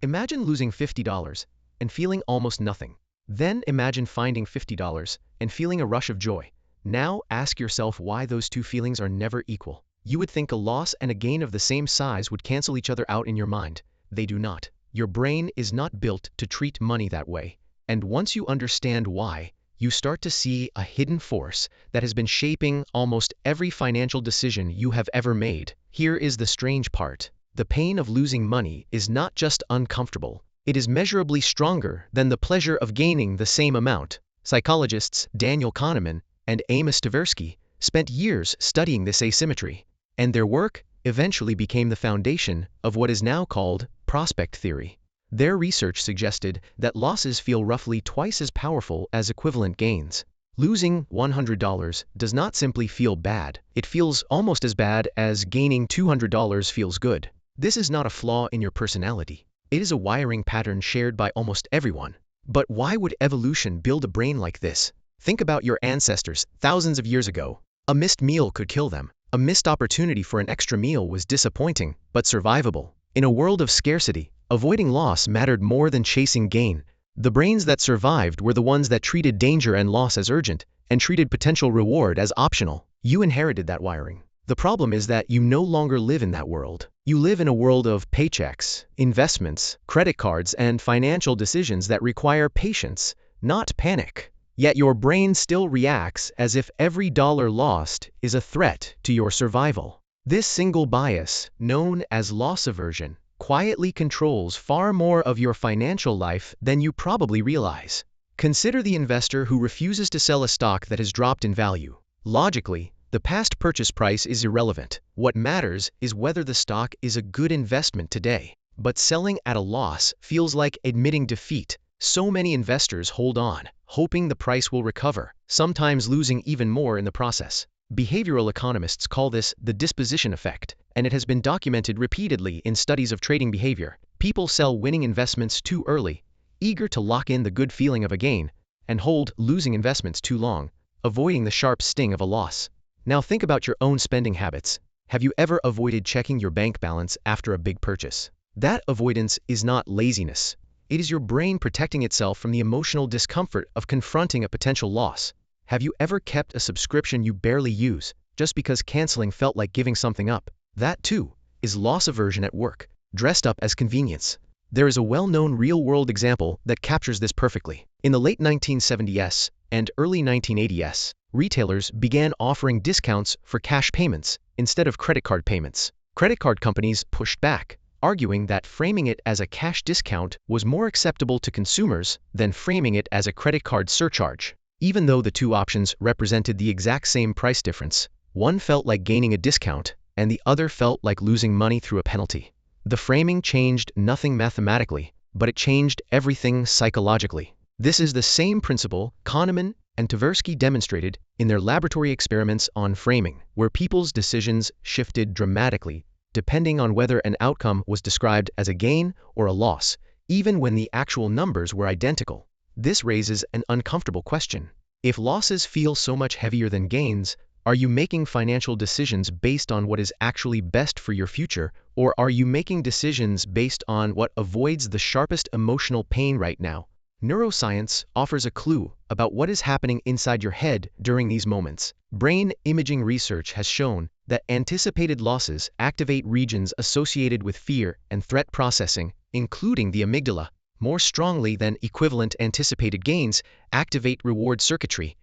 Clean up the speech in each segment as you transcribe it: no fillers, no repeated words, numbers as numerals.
Imagine losing $50 and feeling almost nothing. Then imagine finding $50 and feeling a rush of joy. Now ask yourself why those two feelings are never equal. You would think a loss and a gain of the same size would cancel each other out in your mind. They do not. Your brain is not built to treat money that way. And once you understand why, you start to see a hidden force that has been shaping almost every financial decision you have ever made. Here is the strange part. The pain of losing money is not just uncomfortable. It is measurably stronger than the pleasure of gaining the same amount. Psychologists Daniel Kahneman and Amos Tversky spent years studying this asymmetry, and their work eventually became the foundation of what is now called prospect theory. Their research suggested that losses feel roughly twice as powerful as equivalent gains. Losing $100 does not simply feel bad. It feels almost as bad as gaining $200 feels good. This is not a flaw in your personality. It is a wiring pattern shared by almost everyone. But why would evolution build a brain like this? Think about your ancestors thousands of years ago. A missed meal could kill them. A missed opportunity for an extra meal was disappointing, but survivable. In a world of scarcity, avoiding loss mattered more than chasing gain. The brains that survived were the ones that treated danger and loss as urgent, and treated potential reward as optional. You inherited that wiring. The problem is that you no longer live in that world. You live in a world of paychecks, investments, credit cards, and financial decisions that require patience, not panic. Yet your brain still reacts as if every dollar lost is a threat to your survival. This single bias, known as loss aversion, quietly controls far more of your financial life than you probably realize. Consider the investor who refuses to sell a stock that has dropped in value. Logically, the past purchase price is irrelevant. What matters is whether the stock is a good investment today. But selling at a loss feels like admitting defeat. So many investors hold on, hoping the price will recover, sometimes losing even more in the process. Behavioral economists call this the disposition effect, and it has been documented repeatedly in studies of trading behavior. People sell winning investments too early, eager to lock in the good feeling of a gain, and hold losing investments too long, avoiding the sharp sting of a loss. Now think about your own spending habits. Have you ever avoided checking your bank balance after a big purchase? That avoidance is not laziness. It is your brain protecting itself from the emotional discomfort of confronting a potential loss. Have you ever kept a subscription you barely use, just because canceling felt like giving something up? That, too, is loss aversion at work, dressed up as convenience. There is a well-known real-world example that captures this perfectly. In the late 1970s and early 1980s, retailers began offering discounts for cash payments instead of credit card payments. Credit card companies pushed back, arguing that framing it as a cash discount was more acceptable to consumers than framing it as a credit card surcharge. Even though the two options represented the exact same price difference, one felt like gaining a discount, and the other felt like losing money through a penalty. The framing changed nothing mathematically, but it changed everything psychologically. This is the same principle Kahneman and Tversky demonstrated in their laboratory experiments on framing, where people's decisions shifted dramatically depending on whether an outcome was described as a gain or a loss, even when the actual numbers were identical. This raises an uncomfortable question. If losses feel so much heavier than gains, are you making financial decisions based on what is actually best for your future, or are you making decisions based on what avoids the sharpest emotional pain right now? Neuroscience offers a clue about what is happening inside your head during these moments. Brain imaging research has shown that anticipated losses activate regions associated with fear and threat processing, including the amygdala, more strongly than equivalent anticipated gains activate reward circuitry.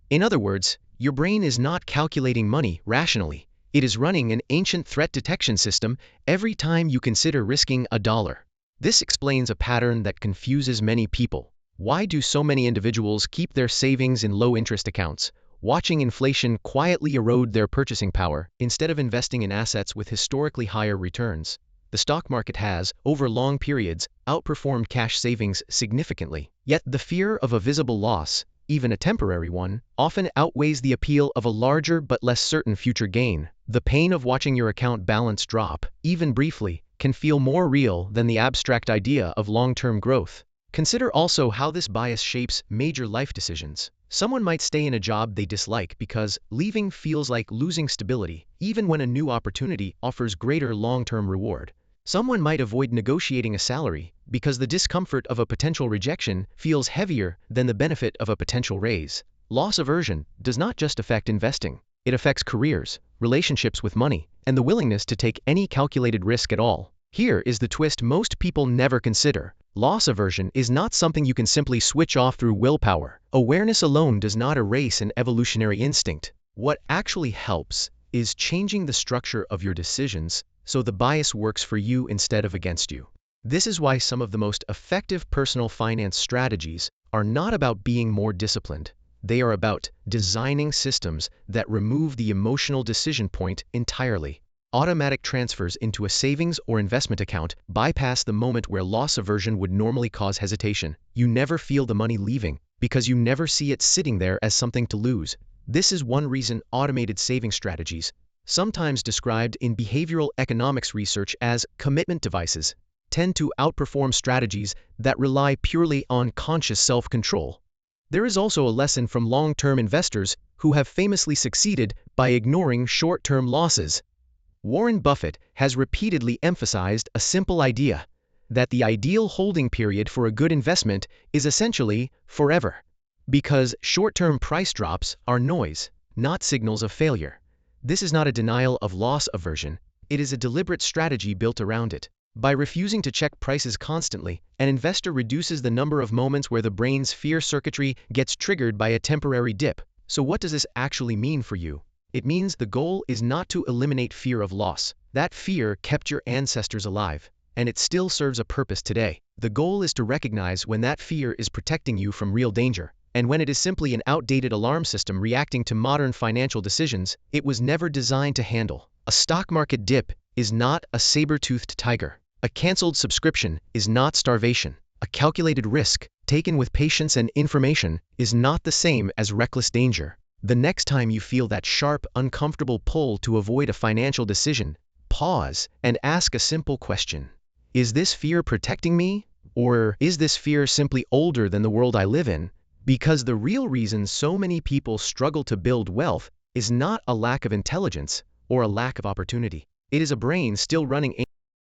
In other words, your brain is not calculating money rationally. It is running an ancient threat detection system every time you consider risking a dollar. This explains a pattern that confuses many people. Why do so many individuals keep their savings in low-interest accounts, watching inflation quietly erode their purchasing power instead of investing in assets with historically higher returns? The stock market has, over long periods, outperformed cash savings significantly. Yet the fear of a visible loss, even a temporary one, often outweighs the appeal of a larger but less certain future gain. The pain of watching your account balance drop, even briefly, can feel more real than the abstract idea of long-term growth. Consider also how this bias shapes major life decisions. Someone might stay in a job they dislike because leaving feels like losing stability, even when a new opportunity offers greater long-term reward. Someone might avoid negotiating a salary because the discomfort of a potential rejection feels heavier than the benefit of a potential raise. Loss aversion does not just affect investing. It affects careers, relationships with money, and the willingness to take any calculated risk at all. Here is the twist most people never consider. Loss aversion is not something you can simply switch off through willpower. Awareness alone does not erase an evolutionary instinct. What actually helps is changing the structure of your decisions so the bias works for you instead of against you. This is why some of the most effective personal finance strategies are not about being more disciplined. They are about designing systems that remove the emotional decision point entirely. Automatic transfers into a savings or investment account bypass the moment where loss aversion would normally cause hesitation. You never feel the money leaving because you never see it sitting there as something to lose. This is one reason automated saving strategies, sometimes described in behavioral economics research as commitment devices, tend to outperform strategies that rely purely on conscious self-control. There is also a lesson from long-term investors who have famously succeeded by ignoring short-term losses. Warren Buffett has repeatedly emphasized a simple idea, that the ideal holding period for a good investment is essentially forever, because short-term price drops are noise, not signals of failure. This is not a denial of loss aversion, it is a deliberate strategy built around it. By refusing to check prices constantly, an investor reduces the number of moments where the brain's fear circuitry gets triggered by a temporary dip. So what does this actually mean for you? It means the goal is not to eliminate fear of loss. That fear kept your ancestors alive, and it still serves a purpose today. The goal is to recognize when that fear is protecting you from real danger, and when it is simply an outdated alarm system reacting to modern financial decisions it was never designed to handle. A stock market dip is not a saber-toothed tiger. A canceled subscription is not starvation. A calculated risk, taken with patience and information, is not the same as reckless danger. The next time you feel that sharp, uncomfortable pull to avoid a financial decision, pause and ask a simple question. Is this fear protecting me? Or is this fear simply older than the world I live in? Because the real reason so many people struggle to build wealth is not a lack of intelligence or a lack of opportunity. It is a brain still running